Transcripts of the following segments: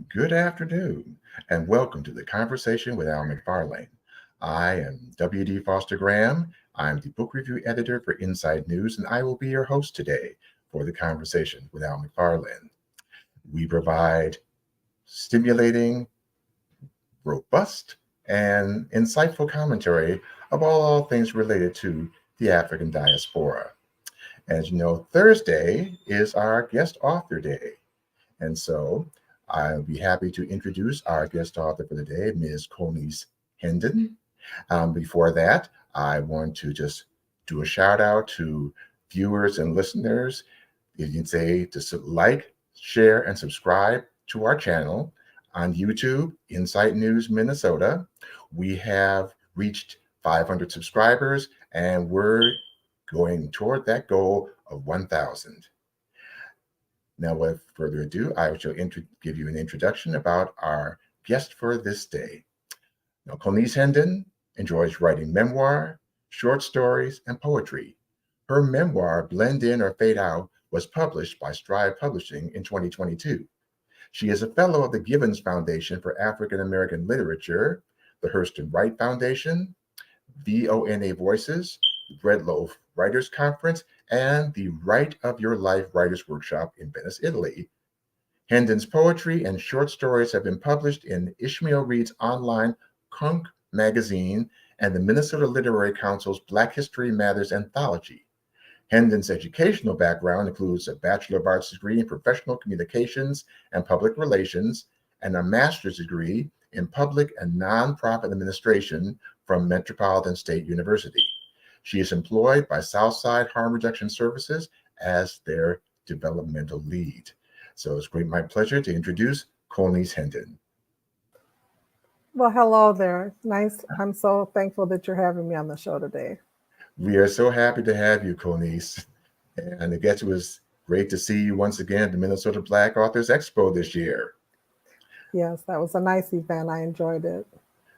Good afternoon, and welcome to the conversation with Al McFarlane. I am W.D. Foster Graham. I'm the book review editor for Inside News, and I will be your host today for the conversation with Al McFarlane. We provide stimulating, robust, and insightful commentary about all things related to the African diaspora. As you know, Thursday is our guest author day. And so I'll be happy to introduce our guest author for the day, Ms. Colnese Hendon. Before that, I want to just do a shout out to viewers and listeners. You can say to like, share, and subscribe to our channel on YouTube, Insight News Minnesota. We have reached 500 subscribers, and we're going toward that goal of 1,000. Now, without further ado, I shall give you an introduction about our guest for this day. Now, Colnese Hendon enjoys writing memoir, short stories, and poetry. Her memoir, Blend In or Fade Out, was published by Strive Publishing in 2022. She is a fellow of the Givens Foundation for African American Literature, the Hurston Wright Foundation, VONA Voices, the Bread Loaf Writers Conference, and the Write of Your Life Writers Workshop in Venice, Italy. Hendon's poetry and short stories have been published in Ishmael Reed's online Kunk magazine and the Minnesota Literary Council's Black History Matters anthology. Hendon's educational background includes a Bachelor of Arts degree in Professional Communications and Public Relations and a master's degree in Public and Nonprofit Administration from Metropolitan State University. She is employed by Southside Harm Reduction Services as their developmental lead. So it's my pleasure to introduce Colnese Hendon. Well, hello there. Nice. I'm so thankful that you're having me on the show today. We are so happy to have you, Colnese. And I guess it was great to see you once again at the Minnesota Black Authors Expo this year. Yes, that was a nice event. I enjoyed it.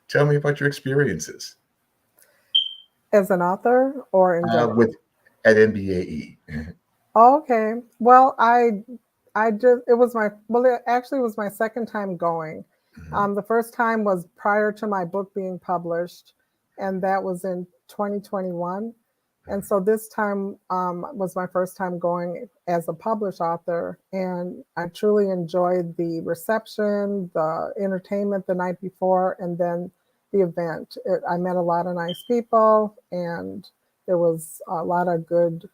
Tell me about your experiences. As an author or in general? At NBAE. Oh, okay. Well, it actually was my second time going. Mm-hmm. The first time was prior to my book being published, and that was in 2021. And so this time was my first time going as a published author, and I truly enjoyed the reception, the entertainment the night before, and then the event. I met a lot of nice people, and there was a lot of good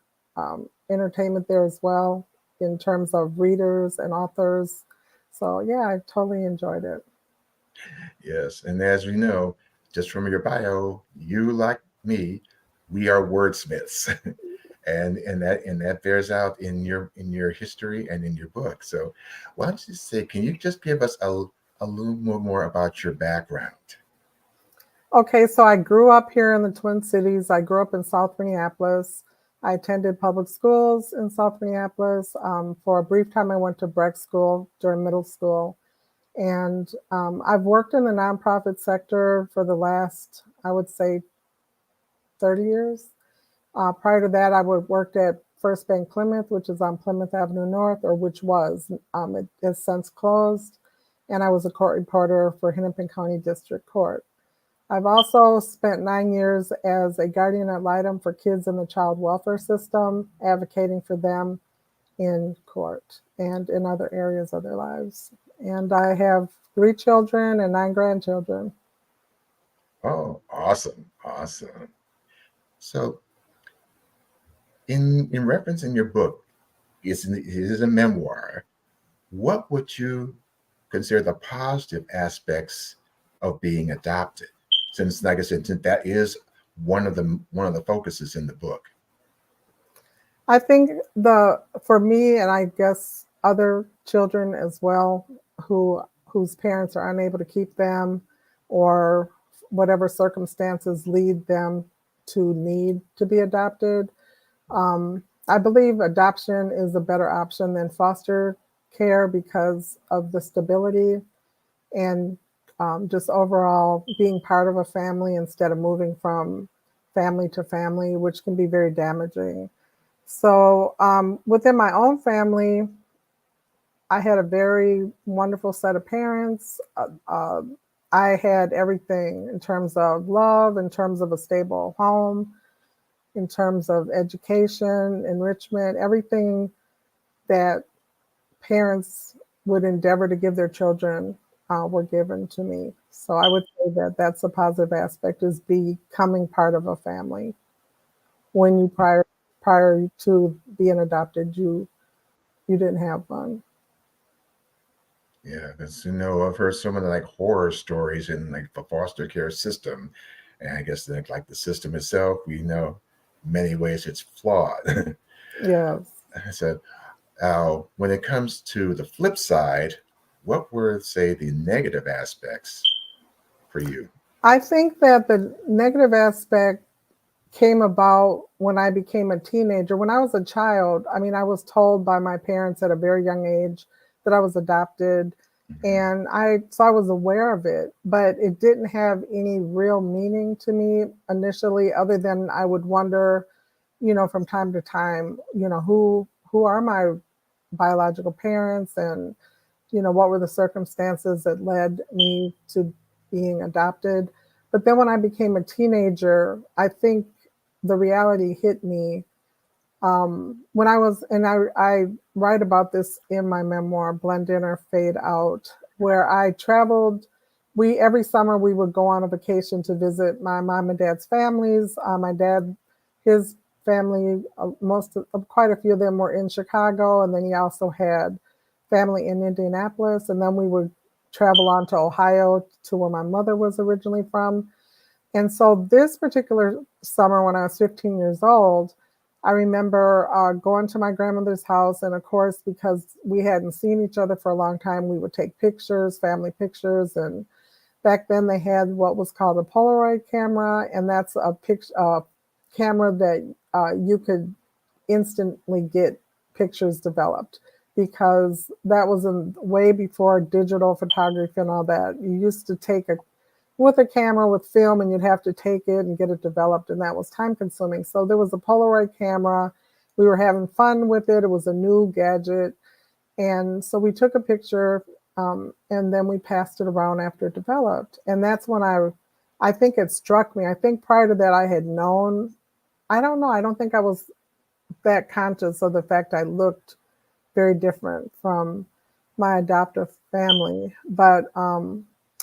entertainment there as well in terms of readers and authors. So yeah, I totally enjoyed it. Yes, and as we know, just from your bio, you like me, we are wordsmiths, and that bears out in your history and in your book. So, why don't you say? Can you just give us a little more about your background? Okay, so I grew up here in the Twin Cities. I grew up in South Minneapolis. I attended public schools in South Minneapolis. For a brief time, I went to Breck School during middle school. And I've worked in the nonprofit sector for the last, I would say, 30 years. Prior to that, I worked at First Bank Plymouth, which is on Plymouth Avenue North, or which was. It has since closed. And I was a court reporter for Hennepin County District Court. I've also spent 9 years as a guardian ad litem for kids in the child welfare system, advocating for them in court and in other areas of their lives. And I have 3 children and 9 grandchildren. Oh, awesome. So, in reference in your book, it is a memoir. What would you consider the positive aspects of being adopted? Since, like I said, that is one of the focuses in the book. I think for me, and I guess other children as well, whose parents are unable to keep them, or whatever circumstances lead them to need to be adopted. I believe adoption is a better option than foster care because of the stability and just overall being part of a family instead of moving from family to family, which can be very damaging. So within my own family, I had a very wonderful set of parents. I had everything in terms of love, in terms of a stable home, in terms of education, enrichment, everything that parents would endeavor to give their children were given to me. So I would say that that's a positive aspect, is becoming part of a family. When you prior to being adopted, you didn't have one. Yeah, because I've heard so many like horror stories in like the foster care system, and I guess like the system itself, we know many ways it's flawed. Yes. So, when it comes to the flip side, what were say the negative aspects for you? I think that the negative aspect came about when I became a teenager. When I was a child, I mean, I was told by my parents at a very young age that I was adopted. Mhm. And I was aware of it, but it didn't have any real meaning to me initially, other than I would wonder, from time to time, who are my biological parents, and what were the circumstances that led me to being adopted. But then when I became a teenager, I think the reality hit me when I was, and I write about this in my memoir, Blend In or Fade Out, where I traveled. Every summer we would go on a vacation to visit my mom and dad's families. My dad, his family, quite a few of them were in Chicago, and then he also had family in Indianapolis. And then we would travel on to Ohio, to where my mother was originally from. And so this particular summer, when I was 15 years old, I remember going to my grandmother's house. And of course, because we hadn't seen each other for a long time, we would take pictures, family pictures. And back then they had what was called a Polaroid camera. And that's a camera that you could instantly get pictures developed, because that was way before digital photography and all that. You used to take with a camera with film, and you'd have to take it and get it developed, and that was time consuming. So there was a Polaroid camera. We were having fun with it. It was a new gadget. And so we took a picture, and then we passed it around after it developed. And that's when I think it struck me. I think prior to that I had known, I don't know, I don't think I was that conscious of the fact I looked very different from my adoptive family. But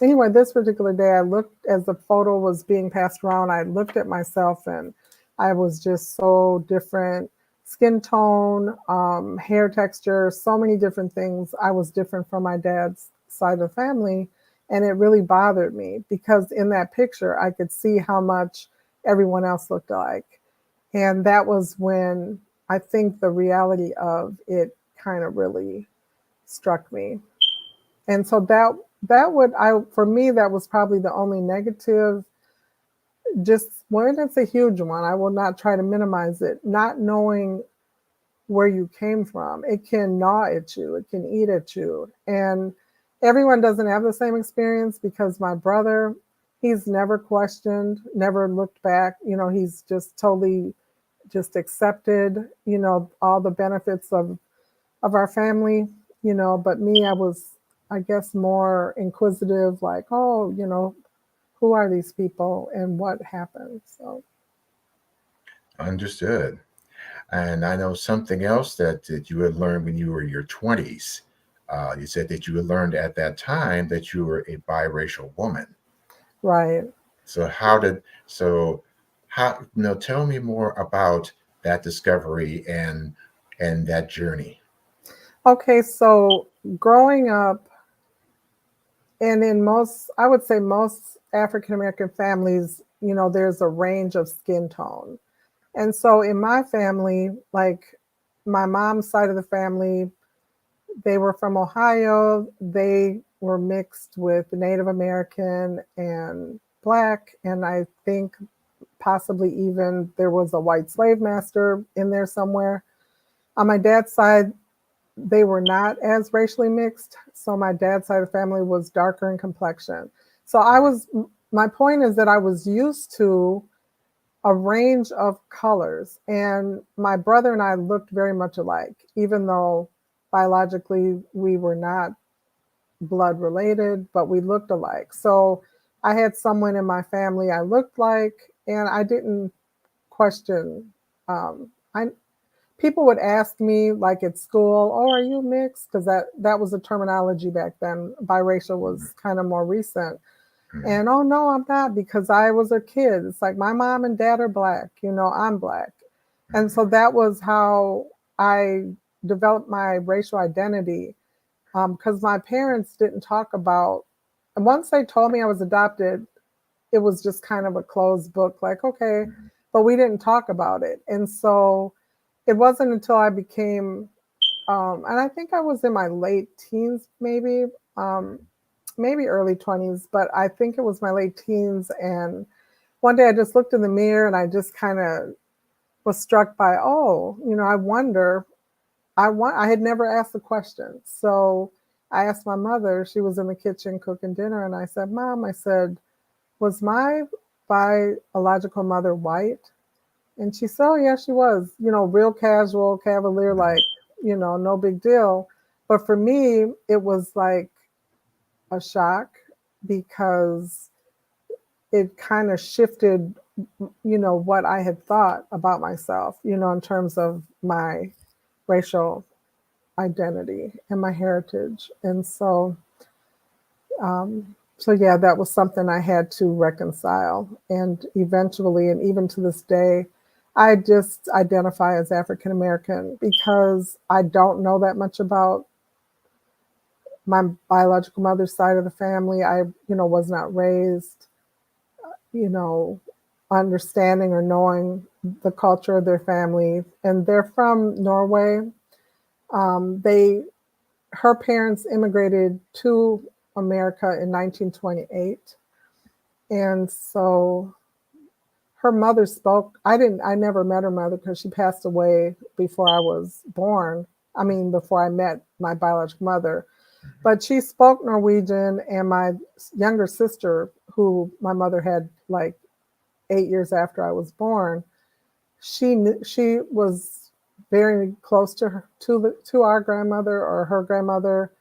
anyway, this particular day, I looked, as the photo was being passed around, I looked at myself, and I was just so different. Skin tone, hair texture, so many different things. I was different from my dad's side of the family. And it really bothered me, because in that picture, I could see how much everyone else looked alike. And that was when I think the reality of it kind of really struck me. And so that would I for me, that was probably the only negative. Just, well, it's a huge one. I will not try to minimize it. Not knowing where you came from. It can gnaw at you. It can eat at you. And everyone doesn't have the same experience, because my brother, he's never questioned, never looked back. He's just totally just accepted, all the benefits of our family, but me, I was, I guess, more inquisitive, like, oh, who are these people and what happened? So, Understood. And I know something else that you had learned when you were in your 20s. You said that you had learned at that time that you were a biracial woman. right. So how tell me more about that discovery and that journey. Okay, so growing up, and in most, I would say most African American families, there's a range of skin tone. And so in my family, like my mom's side of the family, they were from Ohio. They were mixed with Native American and Black. And I think possibly even there was a white slave master in there somewhere. On my dad's side, they were not as racially mixed. So my dad's side of the family was darker in complexion. So my point is that I was used to a range of colors. And my brother and I looked very much alike, even though biologically we were not blood related, but we looked alike. So I had someone in my family I looked like, and I didn't question. I People would ask me like at school, "Oh, are you mixed?" Because that was the terminology back then. Biracial was kind of more recent. Mhm. And oh no, I'm not, because I was a kid. It's like my mom and dad are black, I'm black. And so that was how I developed my racial identity. Because my parents didn't talk about, and once they told me I was adopted, it was just kind of a closed book, like, okay, but we didn't talk about it. And so it wasn't until I became, and I think I was in my late teens, um, maybe early 20s, but I think it was my late teens. And one day I just looked in the mirror and I just kind of was struck by, oh, I wonder, I had never asked the question. So I asked my mother, she was in the kitchen cooking dinner, and I said, Mom, I said, was my biological mother white? And she said, oh, yeah, she was, real casual, cavalier, like, no big deal. But for me, it was like a shock because it kind of shifted, what I had thought about myself, in terms of my racial identity and my heritage. And so yeah, that was something I had to reconcile. And eventually, and even to this day, I just identify as African American because I don't know that much about my biological mother's side of the family. I, was not raised, you know, understanding or knowing the culture of their family. And they're from Norway. They Her parents immigrated to America in 1928. And so her mother spoke. I never met her mother because she passed away before I was born. I mean, before I met my biological mother. But she spoke Norwegian, and my younger sister, who my mother had like 8 years after I was born, she was very close to to our grandmother or her grandmother,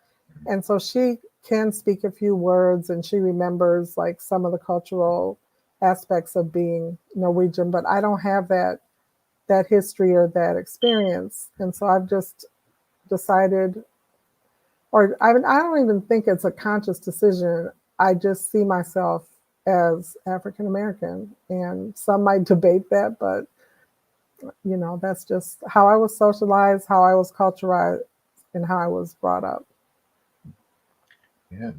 and so she can speak a few words, and she remembers like some of the cultural aspects of being Norwegian. But I don't have that history or that experience, and so I've just decided, or I don't even think it's a conscious decision. I just see myself as African American, and some might debate that, but that's just how I was socialized, how I was culturalized, and how I was brought up. Yeah,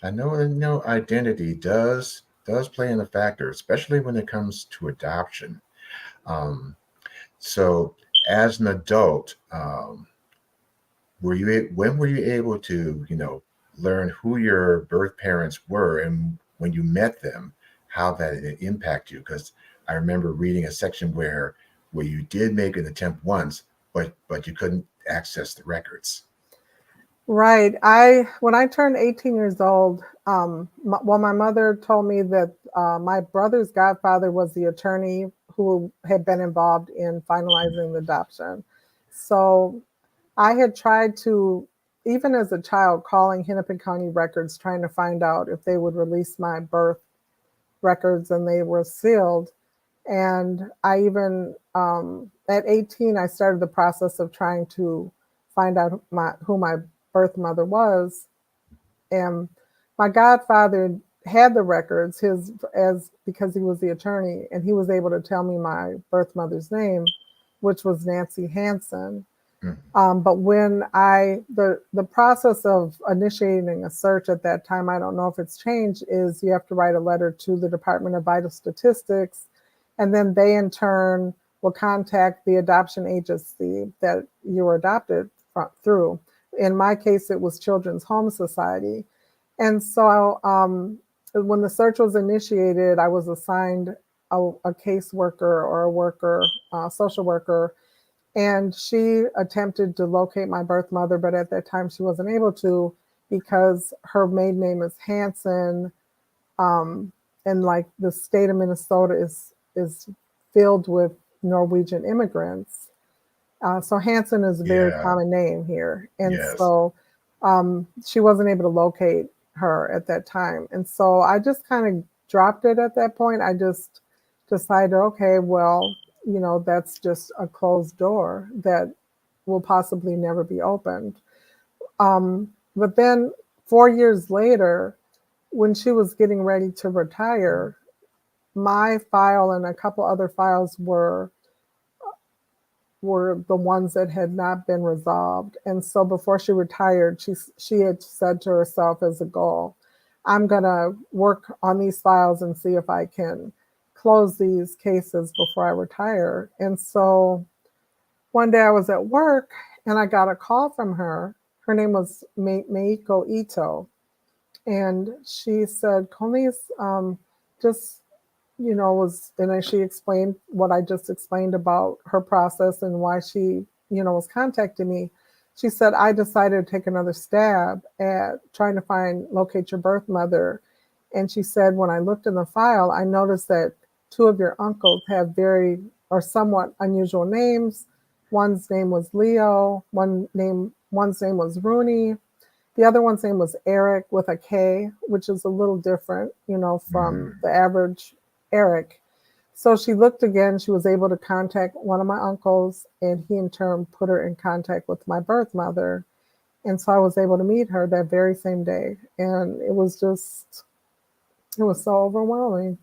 I know. Identity does play in a factor, especially when it comes to adoption. Um, so, as an adult, when were you able to, learn who your birth parents were, and when you met them, how that impact you? Because I remember reading a section where you did make an attempt once, but you couldn't access the records. Right. When I turned 18 years old, my mother told me that my brother's godfather was the attorney who had been involved in finalizing the adoption. So I had tried to, even as a child, calling Hennepin County Records, trying to find out if they would release my birth records, and they were sealed. And I even, at 18, I started the process of trying to find out who my birth mother was. And my godfather had the records, because he was the attorney, and he was able to tell me my birth mother's name, which was Nancy Hansen. Mhm. But when the process of initiating a search at that time, I don't know if it's changed, is you have to write a letter to the Department of Vital Statistics, and then they in turn will contact the adoption agency that you were adopted through. In my case, it was Children's Home Society. And so when the search was initiated, I was assigned a caseworker or a worker, social worker, and she attempted to locate my birth mother, but at that time she wasn't able to because her maiden name is Hansen, um, and like the state of Minnesota is filled with Norwegian immigrants. So Hanson is a very Yeah. common name here. And Yes. so she wasn't able to locate her at that time. And so I just kind of dropped it at that point. I just decided, okay, well, that's just a closed door that will possibly never be opened. But then 4 years later, when she was getting ready to retire, my file and a couple other files were the ones that had not been resolved. And so before she retired, she had said to herself as a goal, I'm going to work on these files and see if I can close these cases before I retire. And so one day I was at work and I got a call from her. Her name was Meiko Ito. And she said, Colnese, just and she explained what I just explained about her process and why she, was contacting me. She said, I decided to take another stab at trying to locate your birth mother. And she said, when I looked in the file, I noticed that two of your uncles have very or somewhat unusual names. One's name was Leo, one's name was Rooney. The other one's name was Eric with a K, which is a little different, from the average Eric. So she looked again. She was able to contact one of my uncles, and he in turn put her in contact with my birth mother. And so I was able to meet her that very same day. And it was so overwhelming.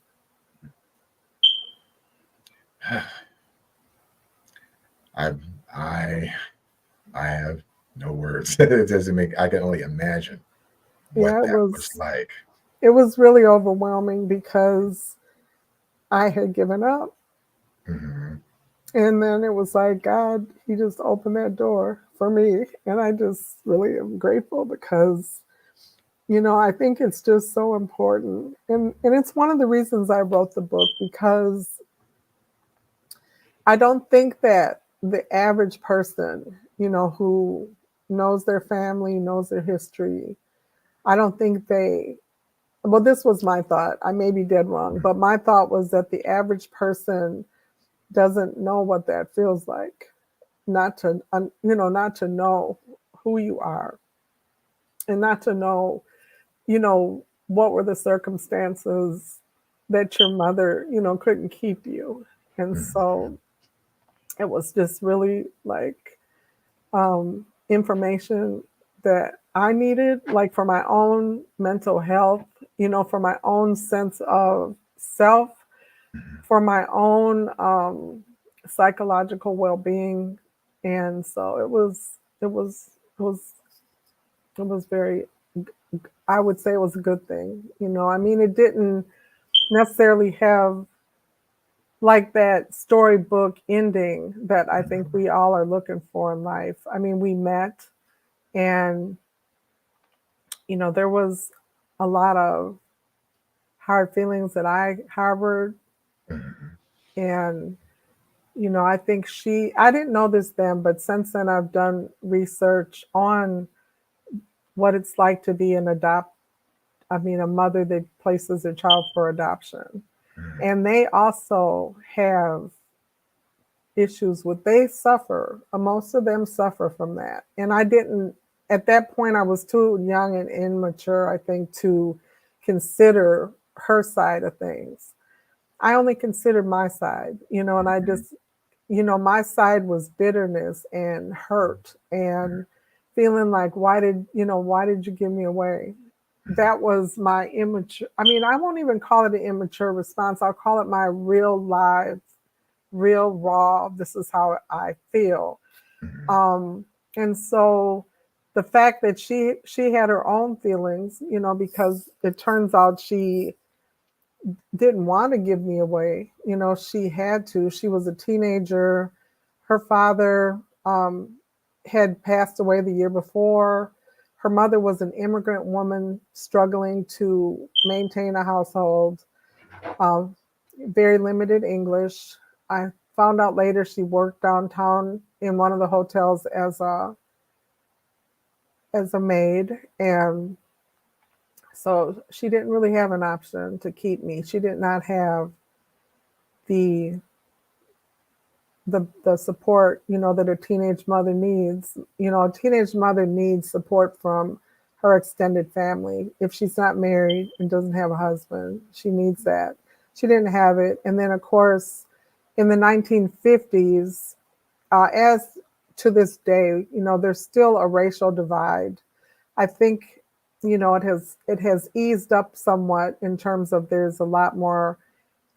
I I I have no words. It doesn't make. I can only imagine what Yeah, that was like. it was really overwhelming because I had given up. Mm-hmm. And then it was like, God, he just opened that door for me. And I just really am grateful because, I think it's just so important. And it's one of the reasons I wrote the book, because I don't think that the average person, who knows their family, knows their history, I don't think well, this was my thought. I may be dead wrong, but my thought was that the average person doesn't know what that feels like, not to know who you are, and not to know, what were the circumstances that your mother, couldn't keep you. And Mm-hmm. so it was just really like information that I needed, like for my own mental health, for my own sense of self, for my own psychological well-being. And so it was very, I would say it was a good thing. I mean, it didn't necessarily have like that storybook ending that I think we all are looking for in life. I mean, we met, and there was a lot of hard feelings that I harbored. Mm-hmm. And I think I didn't know this then, but since then I've done research on what it's like to be a mother that places a child for adoption. And they also have issues they suffer. Most of them suffer from that. And I didn't, at that point, I was too young and immature, I think, to consider her side of things. I only considered my side, and I just, my side was bitterness and hurt and feeling like, why did you give me away? That was my immature. I mean, I won't even call it an immature response. I'll call it my real live, real raw. This is how I feel. Um, and so the fact that she had her own feelings, because it turns out she didn't want to give me away. She had to. She was a teenager. Her father had passed away the year before. Her mother was an immigrant woman struggling to maintain a household, um, very limited English. I found out later she worked downtown in one of the hotels as a maid, and so she didn't really have an option to keep me. She did not have the the support, that a teenage mother needs. A teenage mother needs support from her extended family. If she's not married and doesn't have a husband, she needs that. She didn't have it. And then, of course, in the 1950s, as to this day, there's still a racial divide. I think, it has eased up somewhat in terms of there's a lot more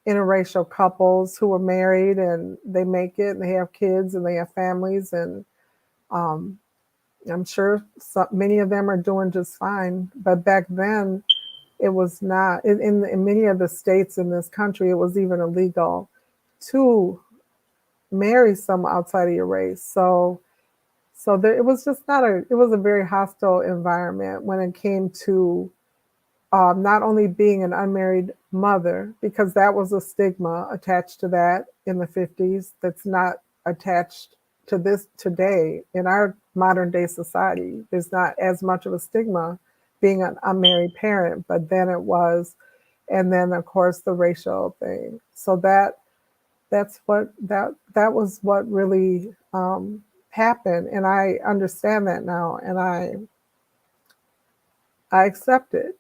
interracial couples who are married and they make it and they have kids and they have families, and um, I'm sure many of them are doing just fine. But back then, it was not. In many of the states in this country, it was even illegal to marry someone outside of your race. So there, it was just not a. It was a very hostile environment when it came to not only being an unmarried mother, because that was a stigma attached to that in the 50s that's not attached to this today in our modern day society. There's not as much of a stigma being an unmarried parent, but then it was. And then, of course, the racial thing. So that was what really happened. And I understand that now. And I accept it.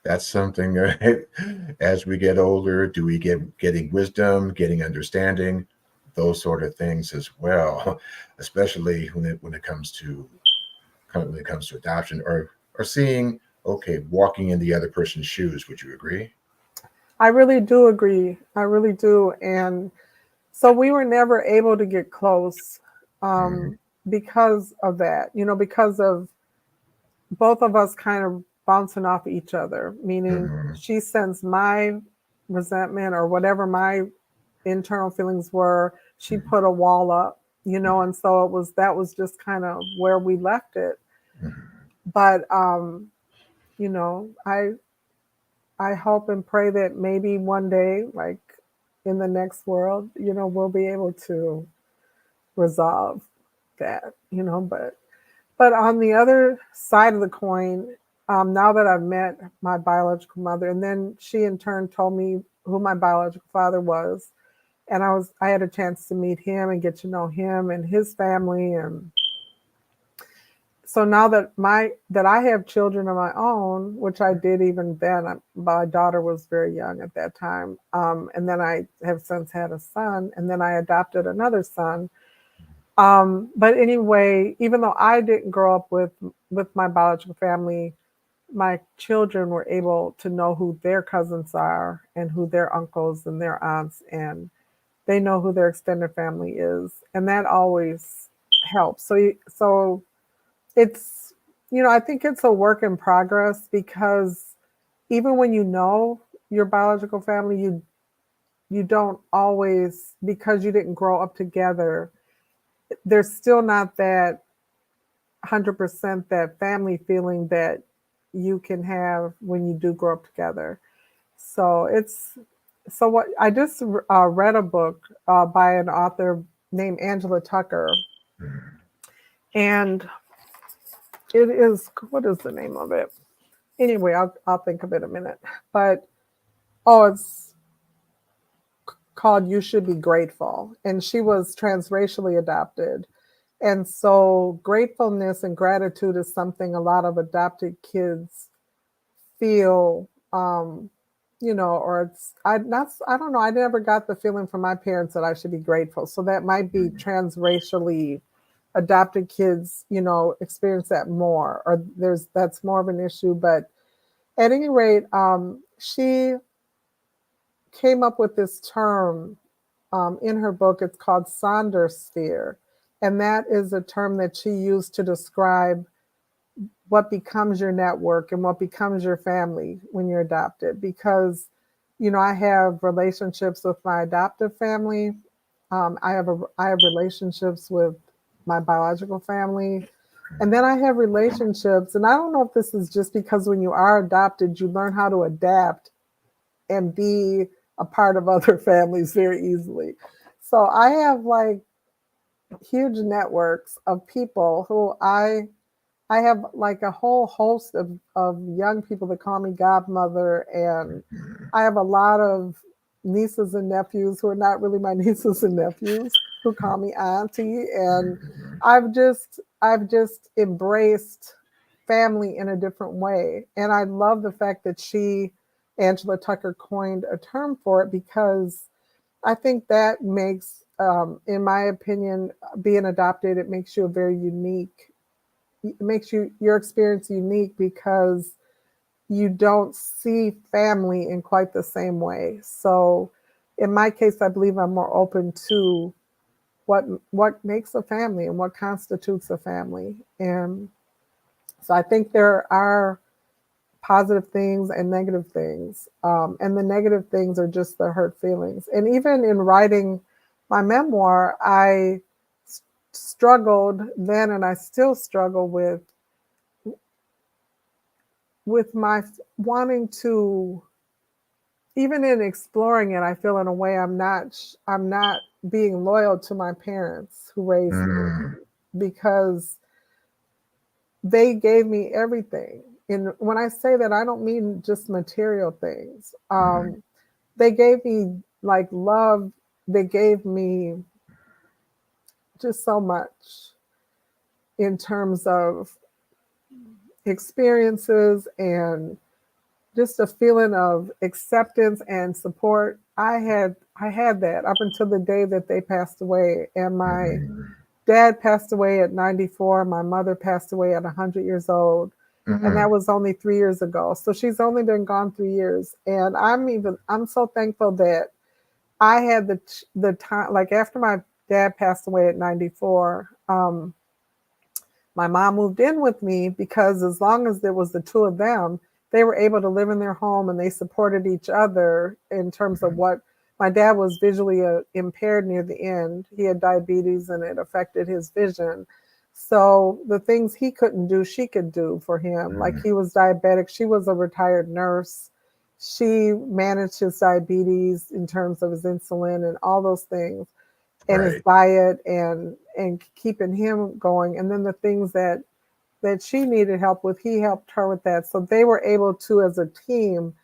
That's something as we get older, do we getting wisdom, getting understanding, those sort of things as well, especially when it comes to adoption or seeing, okay, walking in the other person's shoes. Would you agree? I really do agree. I really do. And so we were never able to get close Hmm. because of that, because of both of us kind of bouncing off each other, meaning Hmm. she sensed my resentment or whatever my internal feelings were. She put a wall up, and so that was just kind of where we left it. Hmm. But you know, I I hope and pray that maybe one day, like in the next world, we'll be able to resolve that, but on the other side of the coin, now that I've met my biological mother, and then she in turn told me who my biological father was, and I had a chance to meet him and get to know him and his family, and so now that I have children of my own, which I did even then, my daughter was very young at that time, and then I have since had a son, and then I adopted another son. But anyway, even though I didn't grow up with my biological family, my children were able to know who their cousins are and who their uncles and their aunts, and they know who their extended family is, and that always helps. So it's I think it's a work in progress because even when you know your biological family, you don't always, because you didn't grow up together, there's still not that 100% that family feeling that you can have when you do grow up together. So what I just read a book by an author named Angela Tucker, and it is, what is the name of it? Anyway, I'll think of it in a minute. But it's called "You Should Be Grateful," and she was transracially adopted. And so gratefulness and gratitude is something a lot of adopted kids feel, or I don't know, I never got the feeling from my parents that I should be grateful. So that might be transracially adopted kids, experience that more, or that's more of an issue. But at any rate, she came up with this term in her book. It's called Sonder sphere. And that is a term that she used to describe what becomes your network and what becomes your family when you're adopted. Because, I have relationships with my adoptive family. I have relationships with my biological family. And then I have relationships, and I don't know if this is just because when you are adopted, you learn how to adapt and be a part of other families very easily. So I have like huge networks of people who I have like a whole host of young people that call me godmother, and I have a lot of nieces and nephews who are not really my nieces and nephews, who call me auntie. And Mhm. I've just embraced family in a different way. And I love the fact that Angela Tucker, coined a term for it, because I think that makes, in my opinion, being adopted, it makes you a very unique, it makes your experience unique, because you don't see family in quite the same way. So in my case, I believe I'm more open to what makes a family and what constitutes a family. And so I think there are positive things and negative things. And the negative things are just the hurt feelings. And even in writing my memoir, I struggled then, and I still struggle with my wanting to, even in exploring it, I feel in a way I'm not being loyal to my parents who raised me, Mm. because they gave me everything. And when I say that, I don't mean just material things. Mhm. They gave me like love. They gave me just so much in terms of experiences and just a feeling of acceptance and support. I had that up until the day that they passed away. And my Mhm. dad passed away at 94. My mother passed away at 100 years old. And that Mhm. was only 3 years ago. So she's only been gone 3 years. And I'm so thankful that I had the time, like after my dad passed away at 94, my mom moved in with me, because as long as there was the two of them, they were able to live in their home and they supported each other in terms of Mhm. what my dad was visually impaired near the end. He had diabetes and it affected his vision. So the things he couldn't do, she could do for him. Like, Mhm. he was diabetic. She was a retired nurse. She managed his diabetes in terms of his insulin and all those things, and his Right. diet, and keeping him going. And then the things that she needed help with, he helped her with that. So they were able to, as a team,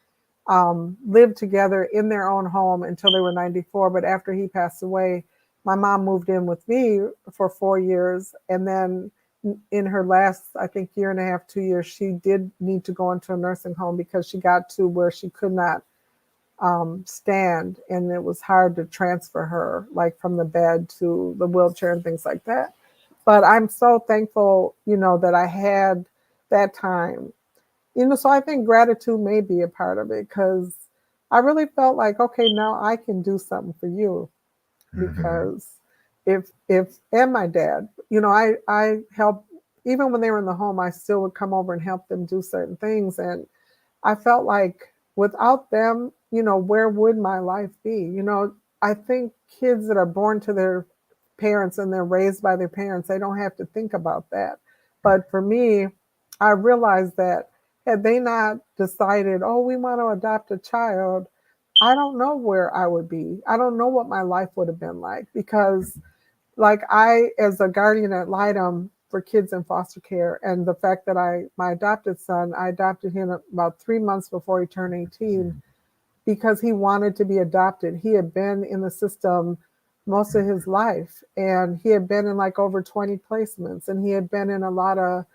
live together in their own home until they were 94. But after he passed away, my mom moved in with me for 4 years. And then in her last, I think, year and a half, 2 years, she did need to go into a nursing home, because she got to where she could not stand, and it was hard to transfer her, like from the bed to the wheelchair and things like that. But I'm so thankful, that I had that time. So I think gratitude may be a part of it, because I really felt like, okay, now I can do something for you. Mhm. Because if and my dad, I helped, even when they were in the home, I still would come over and help them do certain things. And I felt like without them, where would my life be? I think kids that are born to their parents and they're raised by their parents, they don't have to think about that. But for me, I realized that had they not decided, oh, we want to adopt a child, I don't know where I would be. I don't know what my life would have been like, because like, I, as a guardian ad litem for kids in foster care, and the fact that my adopted son, I adopted him about 3 months before he turned 18, because he wanted to be adopted. He had been in the system most of his life, and he had been in like over 20 placements, and he had been in a lot of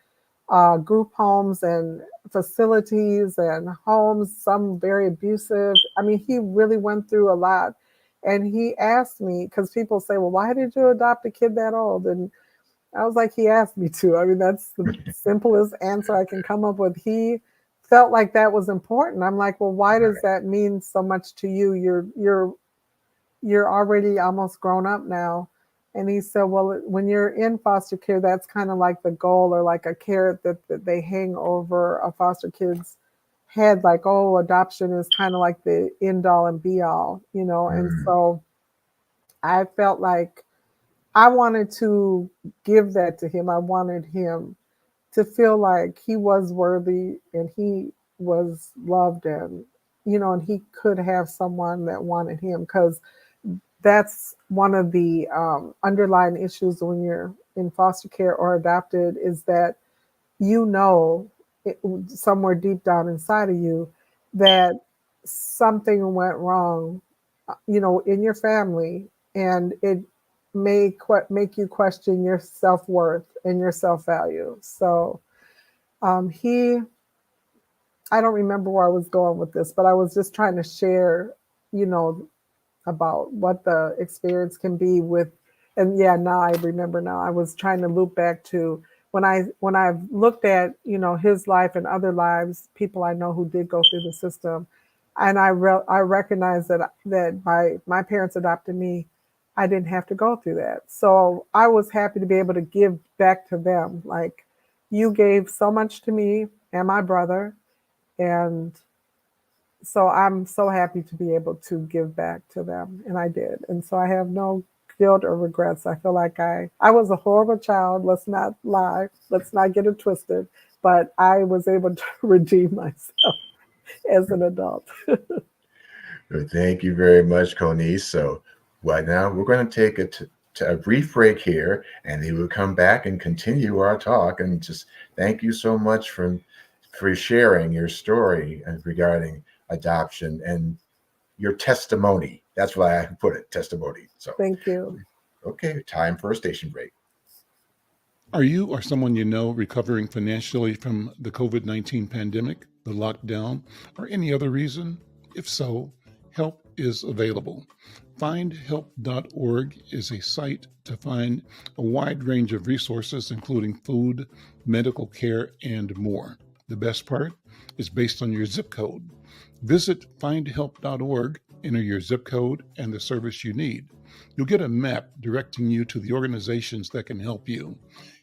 group homes and facilities and homes, some very abusive. I mean, he really went through a lot. And he asked me, because people say, well, why did you adopt a kid that old? And I was like, he asked me to. I mean, that's the simplest answer I can come up with. He felt like that was important. I'm like, well, why does Right. that mean so much to you? You're already almost grown up now. And he said, well, when you're in foster care, that's kind of like the goal, or like a carrot that they hang over a foster kid's head, like, oh, adoption is kind of like the end all and be all. And Mhm. so I felt like I wanted to give that to him. I wanted him to feel like he was worthy and he was loved, and he could have someone that wanted him, because that's one of the underlying issues when you're in foster care or adopted, is that you know it, somewhere deep down inside of you, that something went wrong in your family, and it may make you question your self-worth and your self-value. So he I don't remember where I was going with this, but I was just trying to share, you know, about what the experience can be with, and yeah, now I remember now. I was trying to loop back to when I've looked at, his life and other lives, people I know who did go through the system, and I recognize that by my parents adopted me, I didn't have to go through that. So I was happy to be able to give back to them. Like, you gave so much to me and my brother, and so I'm so happy to be able to give back to them, and I did. And so I have no guilt or regrets. I feel like I was a horrible child. Let's not lie. Let's not get it twisted. But I was able to redeem myself as an adult. Thank you very much, Colnese. So right now we're going to take a brief break here, and then we'll come back and continue our talk. And just thank you so much for sharing your story regarding adoption and your testimony. That's why I put it, testimony. So Thank you. Okay, time for a station break. Are you or someone you know recovering financially from the COVID-19 pandemic, the lockdown, or any other reason? If so, help is available. Findhelp.org is a site to find a wide range of resources, including food, medical care, and more. The best part is based on your zip code. Visit findhelp.org, enter your zip code and the service you need. You'll get a map directing you to the organizations that can help you.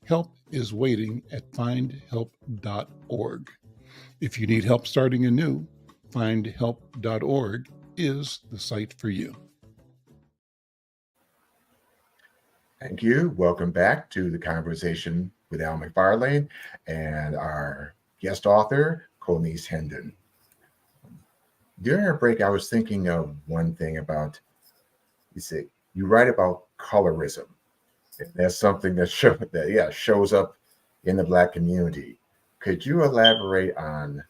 Help is waiting at findhelp.org. If you need help starting anew, findhelp.org is the site for you. Thank you. Welcome back to the conversation with Al McFarlane and our guest author, Colnese Hendon. During our break, I was thinking of one thing about, you write about colorism. And that's something that shows up in the Black community. Could you elaborate on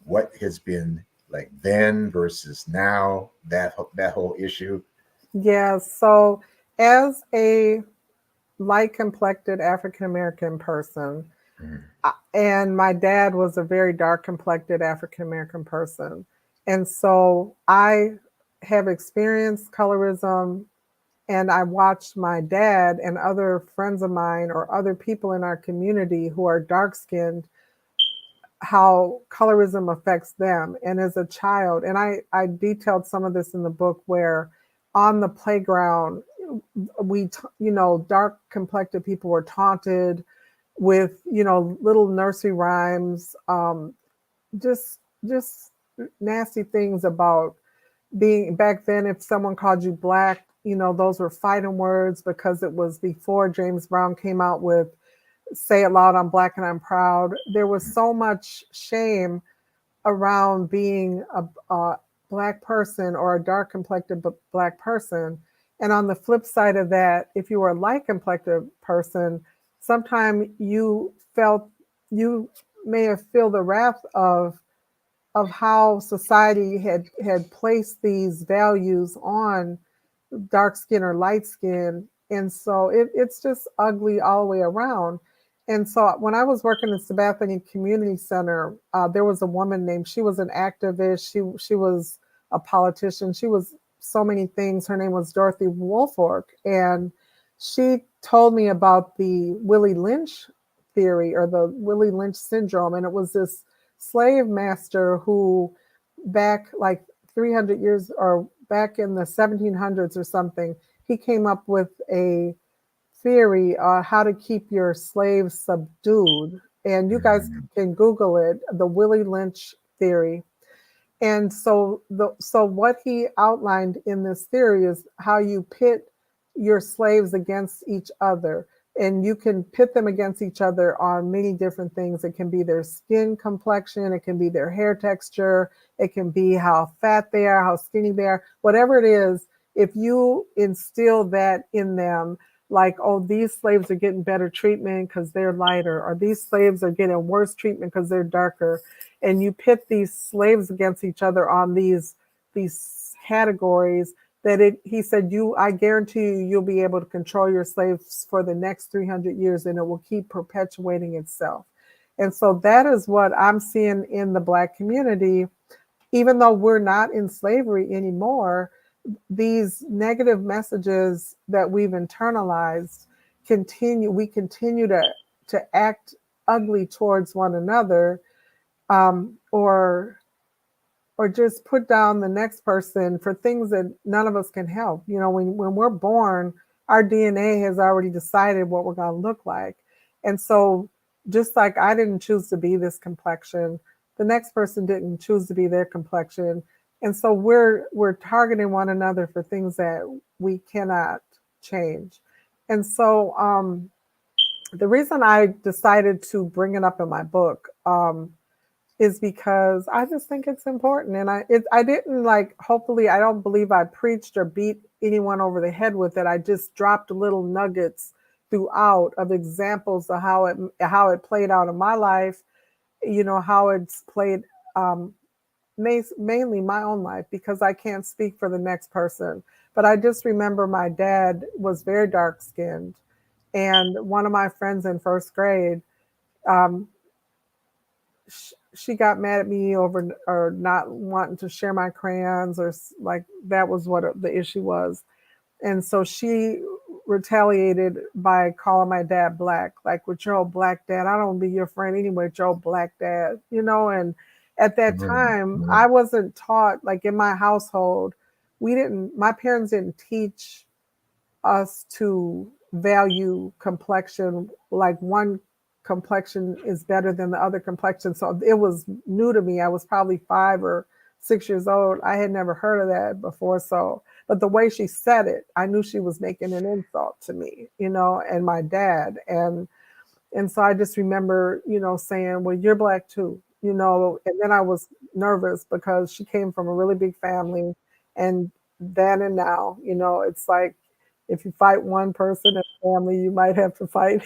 what has been like then versus now, that whole issue? Yeah, so as a light complected African American person, and my dad was a very dark complected African American person. And so I have experienced colorism, and I watched my dad and other friends of mine or other people in our community who are dark skinned, how colorism affects them. And as a child, and I detailed some of this in the book, where on the playground, dark complected people were taunted with, little nursery rhymes, just nasty things about being, back then, if someone called you Black, those were fighting words, because it was before James Brown came out with Say It Loud, I'm Black and I'm Proud. There was so much shame around being a Black person or a dark complected Black person. And on the flip side of that, if you were a light complected person, sometimes you may have felt the wrath of how society had placed these values on dark skin or light skin. And so it's just ugly all the way around. And so when I was working at Sabathani Community Center, there was a woman she was an activist. She was a politician. She was so many things. Her name was Dorothy Woolfolk. And she told me about the Willie Lynch theory, or the Willie Lynch syndrome. And it was this slave master who, back like 300 years, or back in the 1700s or something, he came up with a theory how to keep your slaves subdued. And you guys can Google it, the Willie Lynch theory. And so what he outlined in this theory is how you pit your slaves against each other. And you can pit them against each other on many different things. It can be their skin complexion, it can be their hair texture, it can be how fat they are, how skinny they are, whatever it is. If you instill that in them, like, oh, these slaves are getting better treatment because they're lighter, or these slaves are getting worse treatment because they're darker, and you pit these slaves against each other on these categories, he said, I guarantee you'll be able to control your slaves for the next 300 years and it will keep perpetuating itself. And so that is what I'm seeing in the Black community. Even though we're not in slavery anymore, these negative messages that we've internalized we continue to act ugly towards one another, or just put down the next person for things that none of us can help. You know, when we're born, our DNA has already decided what we're going to look like. And so just like I didn't choose to be this complexion, the next person didn't choose to be their complexion. And so we're targeting one another for things that we cannot change. And so the reason I decided to bring it up in my book is because I just think it's important. And I didn't hopefully, I don't believe I preached or beat anyone over the head with it. I just dropped little nuggets throughout of examples of how it played out in my life, you know, how it's played mainly my own life, because I can't speak for the next person. But I just remember my dad was very dark skinned. And one of my friends in first grade, she got mad at me over or not wanting to share my crayons, or like that was what the issue was. And so she retaliated by calling my dad black, like, with your old black dad, I don't be your friend anyway, with your old black dad, you know. And at that time, I wasn't taught, like in my household, my parents didn't teach us to value complexion, like one complexion is better than the other complexion. So it was new to me. I was probably 5 or 6 years old. I had never heard of that before. So, but the way she said it, I knew she was making an insult to me, you know, and my dad. And so I just remember, you know, saying, well, you're black too, you know. And then I was nervous because she came from a really big family. And then and now, you know, it's like, if you fight one person in the family, you might have to fight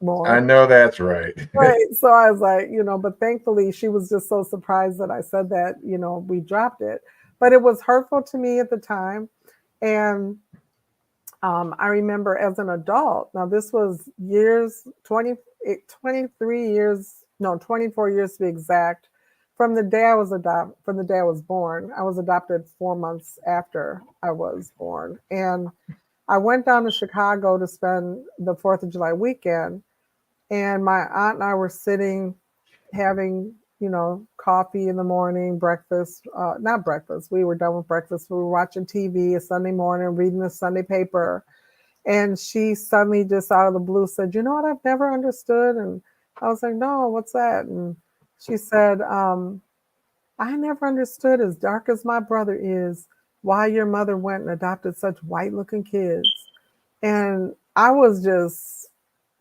more. I know that's right. Right. So I was like, you know, but thankfully she was just so surprised that I said that, you know, we dropped it. But it was hurtful to me at the time. And I remember as an adult, now this was 23 years, no, 24 years to be exact, from the day I was born. I was adopted 4 months after I was born. And I went down to Chicago to spend the 4th of July weekend, and my aunt and I were sitting having, you know, coffee in the morning, breakfast, not breakfast. We were done with breakfast. We were watching TV a Sunday morning, reading the Sunday paper. And she suddenly just out of the blue said, you know what I've never understood? And I was like, no, what's that? And she said, I never understood, as dark as my brother is, why your mother went and adopted such white looking kids. And I was just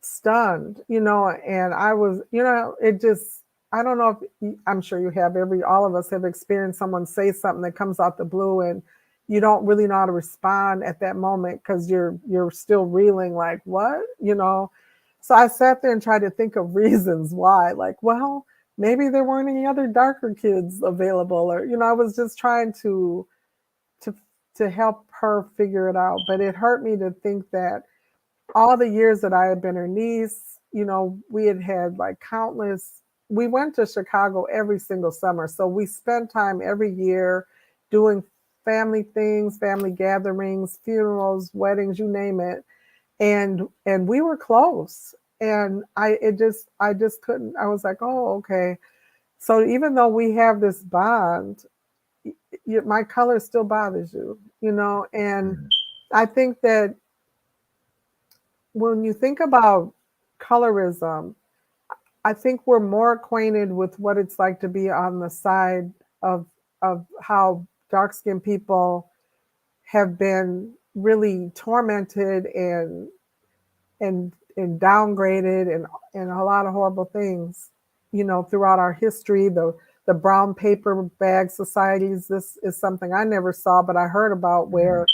stunned, you know, and I was, you know, it just, I don't know if, I'm sure you have, all of us have experienced someone say something that comes out the blue and you don't really know how to respond at that moment because you're still reeling, like, what, you know? So I sat there and tried to think of reasons why, like, well, maybe there weren't any other darker kids available, or, you know, I was just trying to help her figure it out. But it hurt me to think that all the years that I had been her niece, you know, we had like we went to Chicago every single summer. So we spent time every year doing family things, family gatherings, funerals, weddings, you name it. And we were close. And I just couldn't, I was like, oh, okay. So even though we have this bond, my color still bothers you, you know? And I think that when you think about colorism, I think we're more acquainted with what it's like to be on the side of how dark-skinned people have been really tormented and downgraded and a lot of horrible things, you know, throughout our history. The brown paper bag societies, this is something I never saw, but I heard about, where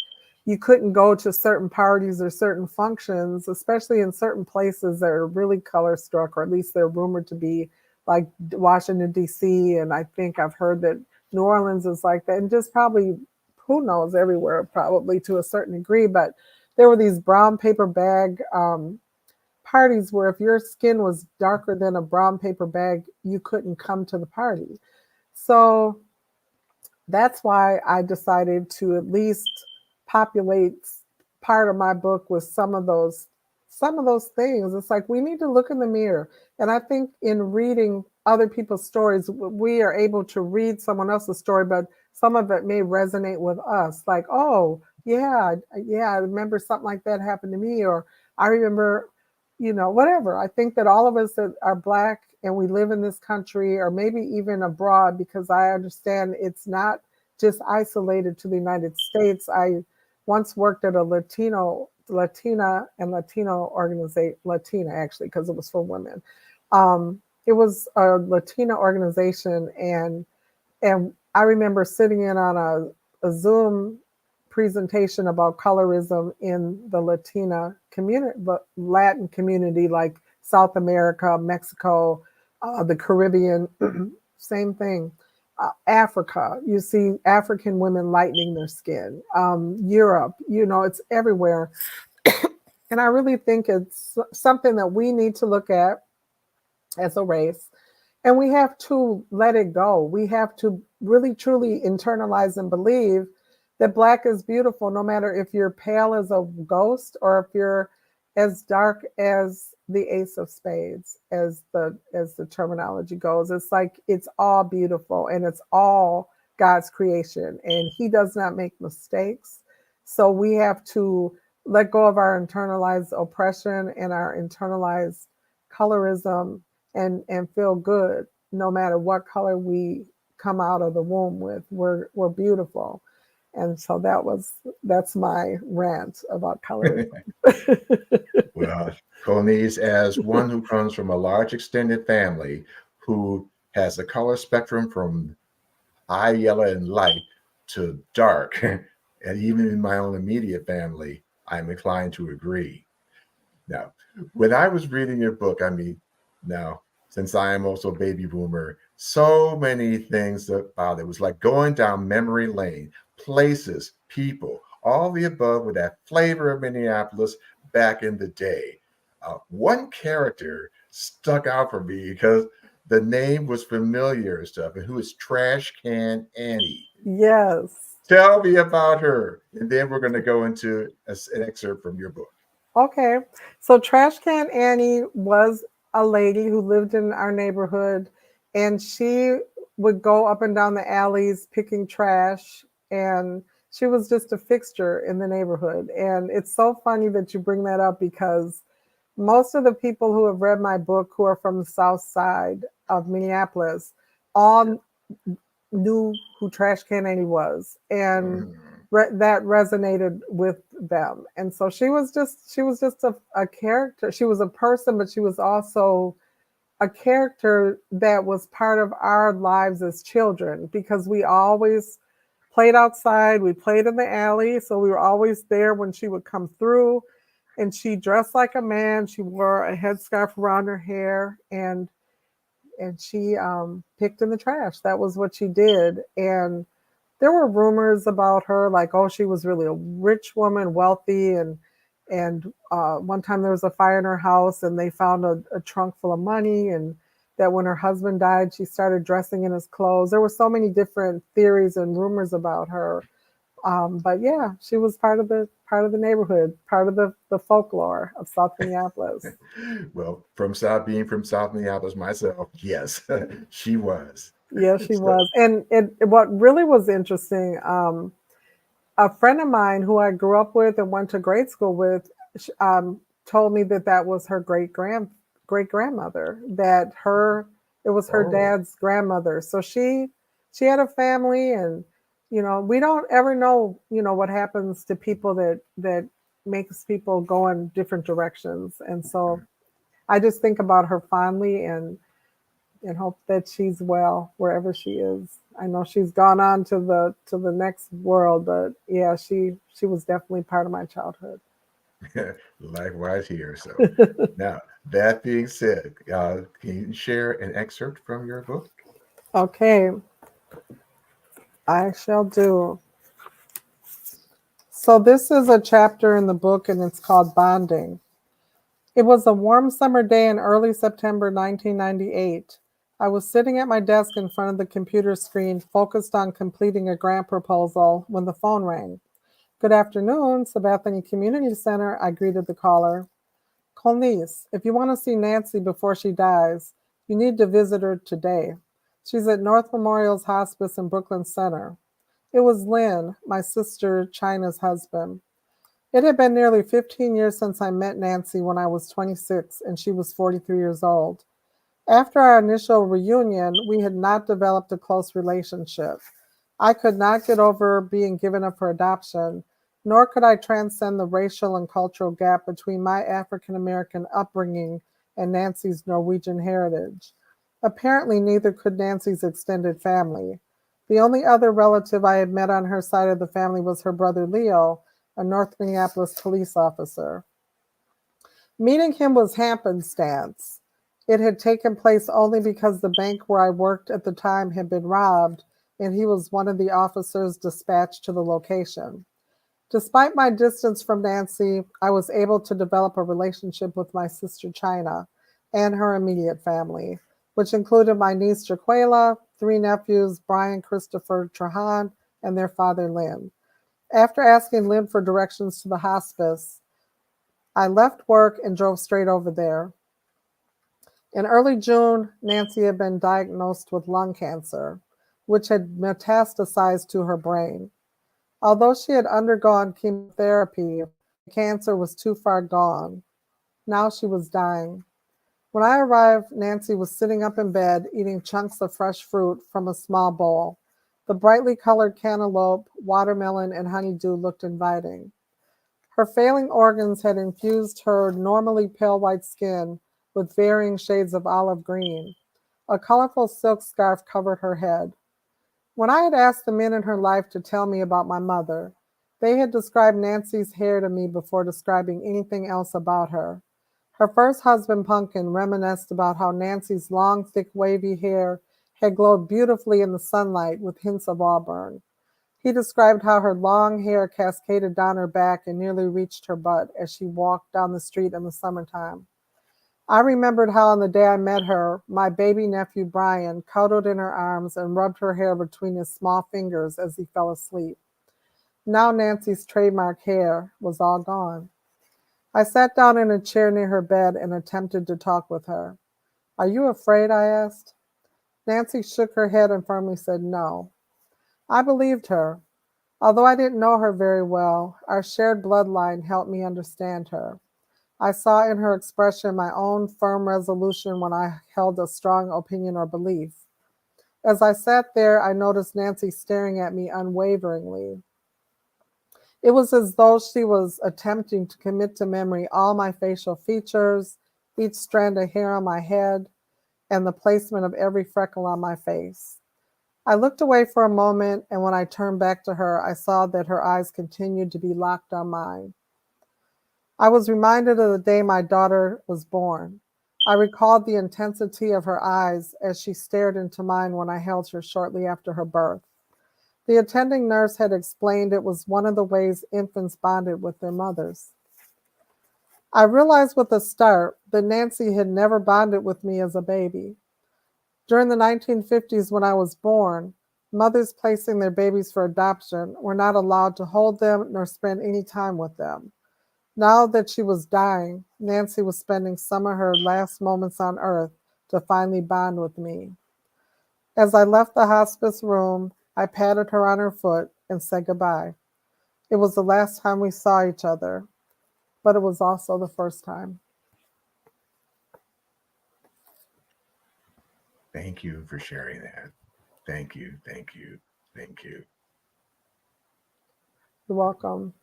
you couldn't go to certain parties or certain functions, especially in certain places that are really color struck, or at least they're rumored to be, like Washington, D.C. And I think I've heard that New Orleans is like that, and just probably who knows, everywhere probably to a certain degree, but there were these brown paper bag parties where if your skin was darker than a brown paper bag, you couldn't come to the party. So that's why I decided to at least populate part of my book with some of those things. It's like we need to look in the mirror. And I think in reading other people's stories, we are able to read someone else's story, but some of it may resonate with us. Like, oh, yeah, I remember something like that happened to me, or I remember, whatever. I think that all of us that are Black and we live in this country, or maybe even abroad, because I understand it's not just isolated to the United States. I once worked at a Latina and Latino organization, Latina actually, because it was for women. It was a Latina organization, and I remember sitting in on a Zoom presentation about colorism in the Latina community, Latin community, like South America, Mexico, the Caribbean, same thing. Africa, you see African women lightening their skin. Europe, it's everywhere. And I really think it's something that we need to look at as a race. And we have to let it go. We have to really, truly internalize and believe that Black is beautiful, no matter if you're pale as a ghost or if you're as dark as the Ace of Spades, as the terminology goes. It's like it's all beautiful and it's all God's creation, and He does not make mistakes. So we have to let go of our internalized oppression and our internalized colorism and feel good no matter what color we come out of the womb with. We're beautiful. And so that's my rant about colorism. Well, Colnese, as one who comes from a large extended family who has a color spectrum from high yellow and light to dark, and even in my own immediate family, I'm inclined to agree. Now, when I was reading your book, now, since I am also a baby boomer, so many things about it was like going down memory lane, places, people, all the above with that flavor of Minneapolis back in the day. One character stuck out for me because the name was familiar and stuff, and who is Trash Can Annie? Yes. Tell me about her, and then we're going to go into an excerpt from your book. Okay. So Trash Can Annie was a lady who lived in our neighborhood, and she would go up and down the alleys picking trash, and she was just a fixture in the neighborhood. And it's so funny that you bring that up, because most of the people who have read my book who are from the South Side of Minneapolis all knew who Trash Can Annie was, and that resonated with them. And so she was just a character. She was a person, but she was also a character that was part of our lives as children, because we always played outside. We played in the alley, so we were always there when she would come through. And she dressed like a man. She wore a headscarf around her hair, and she picked in the trash. That was what she did. And there were rumors about her, like, oh, she was really a rich woman, wealthy, and one time there was a fire in her house, and they found a trunk full of money, and that when her husband died, she started dressing in his clothes. There were so many different theories and rumors about her. But yeah, she was part of the neighborhood, part of the folklore of South Minneapolis. Well, being from South Minneapolis myself, yes, she was. Yeah, she was. And what really was interesting, a friend of mine who I grew up with and went to grade school with, told me that was her great grandmother. It was her dad's grandmother. So she had a family, and we don't ever know what happens to people that makes people go in different directions. And so I just think about her fondly and hope that she's well wherever she is. I know she's gone on to the next world, but yeah, she was definitely part of my childhood. Likewise here. So now, that being said, can you share an excerpt from your book? Okay, I shall do. So this is a chapter in the book and it's called Bonding. It was a warm summer day in early September 1998. I was sitting at my desk in front of the computer screen, focused on completing a grant proposal, when the phone rang. Good afternoon, Sabathani Community Center, I greeted the caller. Colnese, if you want to see Nancy before she dies, you need to visit her today. She's at North Memorial's Hospice in Brooklyn Center. It was Lynn, my sister China's husband. It had been nearly 15 years since I met Nancy when I was 26 and she was 43 years old. After our initial reunion, we had not developed a close relationship. I could not get over being given up for adoption, nor could I transcend the racial and cultural gap between my African American upbringing and Nancy's Norwegian heritage. Apparently, neither could Nancy's extended family. The only other relative I had met on her side of the family was her brother Leo, a North Minneapolis police officer. Meeting him was happenstance. It had taken place only because the bank where I worked at the time had been robbed, and he was one of the officers dispatched to the location. Despite my distance from Nancy, I was able to develop a relationship with my sister China and her immediate family, which included my niece Jaquela, 3 nephews, Brian, Christopher, Trahan, and their father Lynn. After asking Lynn for directions to the hospice, I left work and drove straight over there. In early June, Nancy had been diagnosed with lung cancer, which had metastasized to her brain. Although she had undergone chemotherapy, the cancer was too far gone. Now she was dying. When I arrived, Nancy was sitting up in bed, eating chunks of fresh fruit from a small bowl. The brightly colored cantaloupe, watermelon, and honeydew looked inviting. Her failing organs had infused her normally pale white skin with varying shades of olive green. A colorful silk scarf covered her head. When I had asked the men in her life to tell me about my mother, they had described Nancy's hair to me before describing anything else about her. Her first husband, Pumpkin, reminisced about how Nancy's long, thick, wavy hair had glowed beautifully in the sunlight with hints of auburn. He described how her long hair cascaded down her back and nearly reached her butt as she walked down the street in the summertime. I remembered how on the day I met her, my baby nephew Brian cuddled in her arms and rubbed her hair between his small fingers as he fell asleep. Now Nancy's trademark hair was all gone. I sat down in a chair near her bed and attempted to talk with her. Are you afraid? I asked. Nancy shook her head and firmly said no. I believed her. Although I didn't know her very well, our shared bloodline helped me understand her. I saw in her expression my own firm resolution when I held a strong opinion or belief. As I sat there, I noticed Nancy staring at me unwaveringly. It was as though she was attempting to commit to memory all my facial features, each strand of hair on my head, and the placement of every freckle on my face. I looked away for a moment, and when I turned back to her, I saw that her eyes continued to be locked on mine. I was reminded of the day my daughter was born. I recalled the intensity of her eyes as she stared into mine when I held her shortly after her birth. The attending nurse had explained it was one of the ways infants bonded with their mothers. I realized with a start that Nancy had never bonded with me as a baby. During the 1950s, when I was born, mothers placing their babies for adoption were not allowed to hold them nor spend any time with them. Now that she was dying, Nancy was spending some of her last moments on earth to finally bond with me. As I left the hospice room, I patted her on her foot and said goodbye. It was the last time we saw each other, but it was also the first time. Thank you for sharing that. Thank you, thank you, thank you. You're welcome.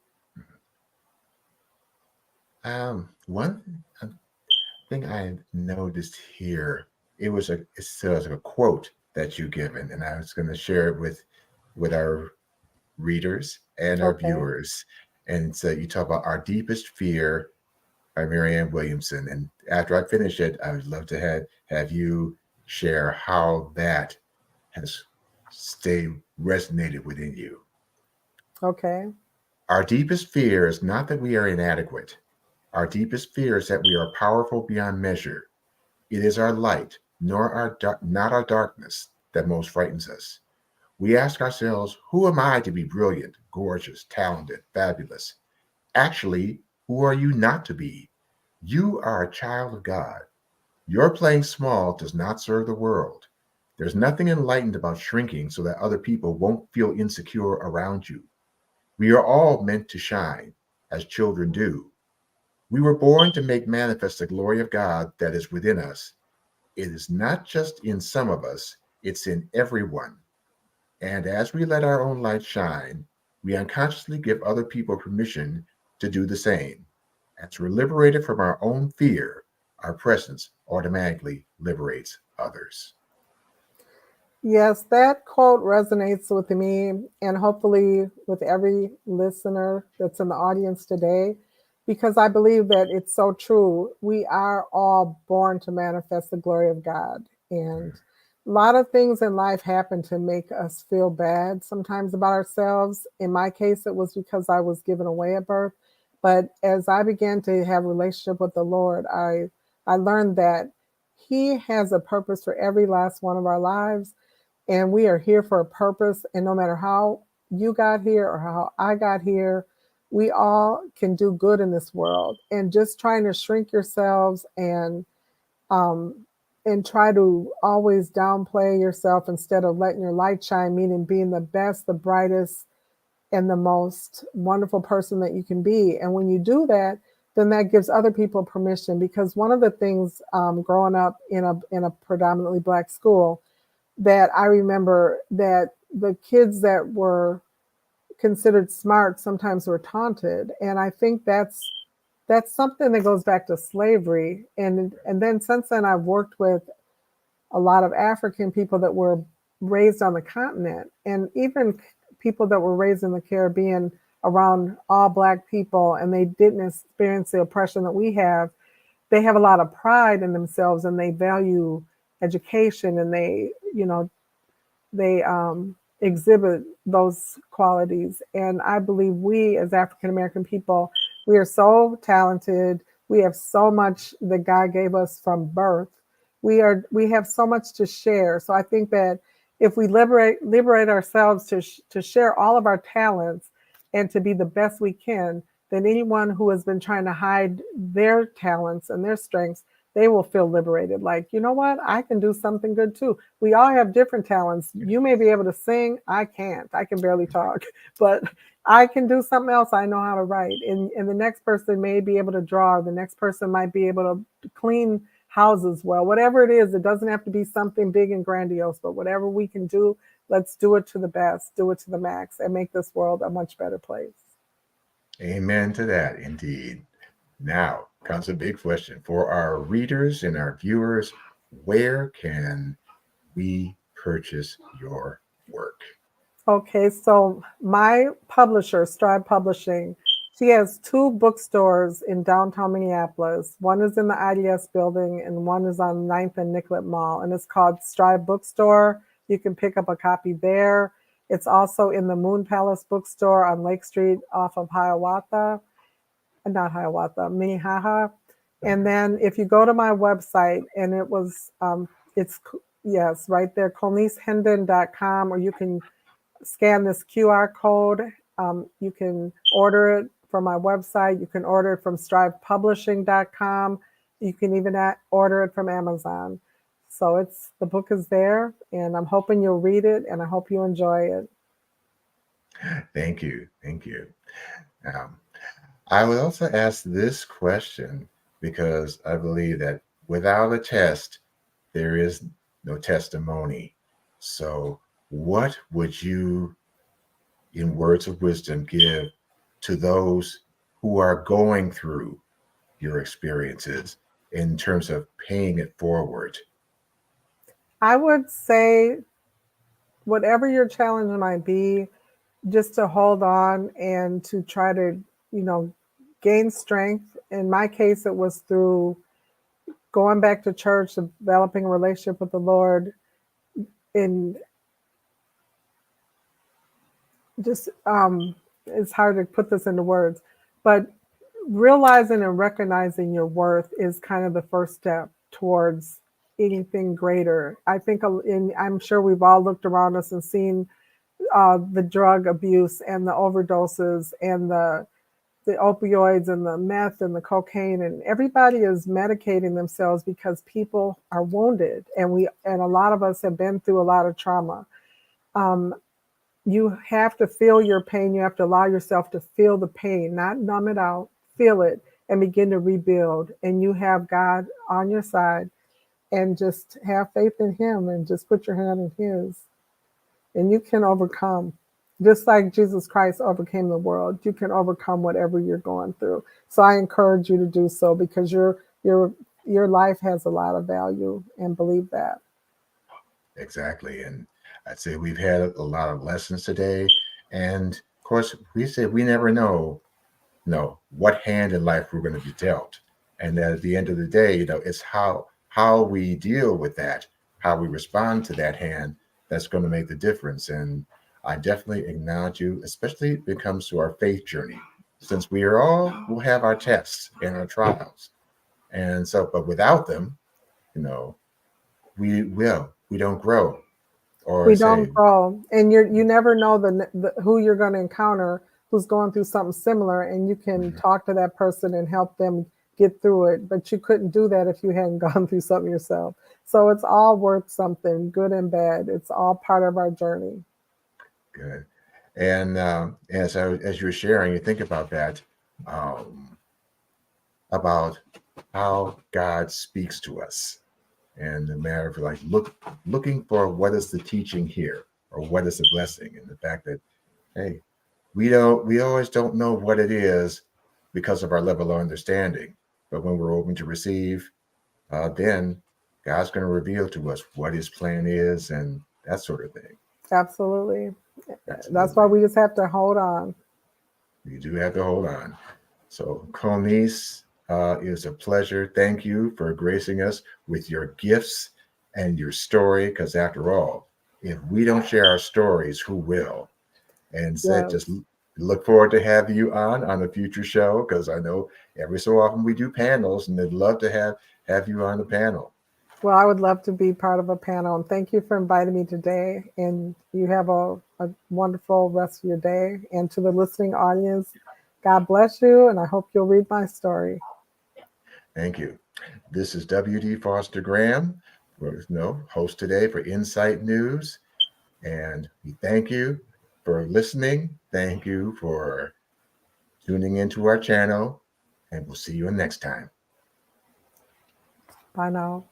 One thing I noticed here, it's a quote that you given, and I was going to share it with our readers and our Okay. viewers. And so you talk about Our Deepest Fear by Marianne Williamson. And after I finish it, I would love to have you share how that has resonated within you. Okay. Our deepest fear is not that we are inadequate. Our deepest fear is that we are powerful beyond measure. It is our light, not our darkness, that most frightens us. We ask ourselves, who am I to be brilliant, gorgeous, talented, fabulous? Actually, who are you not to be? You are a child of God. Your playing small does not serve the world. There's nothing enlightened about shrinking so that other people won't feel insecure around you. We are all meant to shine, as children do. We were born to make manifest the glory of God that is within us. It is not just in some of us, it's in everyone. And as we let our own light shine, we unconsciously give other people permission to do the same. As we're liberated from our own fear, our presence automatically liberates others. Yes, that quote resonates with me and hopefully with every listener that's in the audience today, because I believe that it's so true. We are all born to manifest the glory of God. And a lot of things in life happen to make us feel bad sometimes about ourselves. In my case, it was because I was given away at birth. But as I began to have a relationship with the Lord, I learned that He has a purpose for every last one of our lives, and we are here for a purpose. And no matter how you got here or how I got here, we all can do good in this world. And just trying to shrink yourselves um, and try to always downplay yourself instead of letting your light shine, meaning being the best, the brightest, and the most wonderful person that you can be. And when you do that, then that gives other people permission. Because one of the things growing up in a predominantly Black school, that I remember that the kids that were considered smart sometimes were taunted. And I think that's something that goes back to slavery. And then since then I've worked with a lot of African people that were raised on the continent, and even people that were raised in the Caribbean around all Black people, and they didn't experience the oppression that we have. They have a lot of pride in themselves, and they value education, and they exhibit those qualities. And I believe we as African American people, we are so talented. We have so much that God gave us from birth. We have so much to share. So I think that if we liberate ourselves to share all of our talents and to be the best we can, then anyone who has been trying to hide their talents and their strengths, they will feel liberated. Like, you know what? I can do something good too. We all have different talents. You may be able to sing. I can't. I can barely talk, but I can do something else. I know how to write. And the next person may be able to draw. The next person might be able to clean houses well. Whatever it is, it doesn't have to be something big and grandiose, but whatever we can do, let's do it to the best, do it to the max, and make this world a much better place. Amen to that, indeed. Now comes a big question for our readers and our viewers. Where can we purchase your work? Okay, so my publisher, Strive Publishing, she has 2 bookstores in downtown Minneapolis. One is in the IDS building and one is on 9th and Nicollet Mall, and it's called Strive Bookstore. You can pick up a copy there. It's also in the Moon Palace Bookstore on Lake Street off of Minnehaha. And then if you go to my website, and it's, yes, right there, colnesehendon.com, or you can scan this QR code. You can order it from my website. You can order it from strivepublishing.com. You can even order it from Amazon. So the book is there, and I'm hoping you'll read it, and I hope you enjoy it. Thank you. Thank you. I would also ask this question because I believe that without a test, there is no testimony. So, what would you, in words of wisdom, give to those who are going through your experiences in terms of paying it forward? I would say, whatever your challenge might be, just to hold on and to try to, gain strength. In my case, it was through going back to church, developing a relationship with the Lord, and just it's hard to put this into words, but realizing and recognizing your worth is kind of the first step towards anything greater. I think, I'm sure we've all looked around us and seen the drug abuse and the overdoses and the opioids and the meth and the cocaine, and everybody is medicating themselves because people are wounded, and a lot of us have been through a lot of trauma. You have to feel your pain. You have to allow yourself to feel the pain, not numb it out, feel it, and begin to rebuild. And you have God on your side, and just have faith in him and just put your hand in his, and you can overcome. Just like Jesus Christ overcame the world, you can overcome whatever you're going through. So I encourage you to do so, because your life has a lot of value, and believe that. Exactly. And I'd say we've had a lot of lessons today. And of course, we say we never know what hand in life we're going to be dealt. And that at the end of the day, it's how we deal with that, how we respond to that hand, that's going to make the difference. And I definitely acknowledge you, especially when it comes to our faith journey, since we'll have our tests and our trials. And so, but without them, we don't grow. Or We say, don't grow, and you never know who you're going to encounter who's going through something similar, and you can talk to that person and help them get through it. But you couldn't do that if you hadn't gone through something yourself. So it's all worth something, good and bad. It's all part of our journey. good. And as you were sharing, you think about that, about how God speaks to us, and the matter of like looking for what is the teaching here, or what is the blessing, and the fact that, hey, we always don't know what it is because of our level of understanding, but when we're open to receive, then God's going to reveal to us what his plan is, and that sort of thing. Absolutely. That's Absolutely. why we just have to hold on. You do have to hold on. So, Colnese, it's a pleasure. Thank you for gracing us with your gifts and your story, because after all, if we don't share our stories, who will? And said, Yes. just look forward to having you on a future show, because I know every so often we do panels, and they'd love to have you on the panel. Well, I would love to be part of a panel, and thank you for inviting me today. And you have a wonderful rest of your day. And to the listening audience, God bless you, and I hope you'll read my story. Thank you. This is W.D. Foster Graham, host today for Insight News. And we thank you for listening. Thank you for tuning into our channel, and we'll see you next time. Bye now.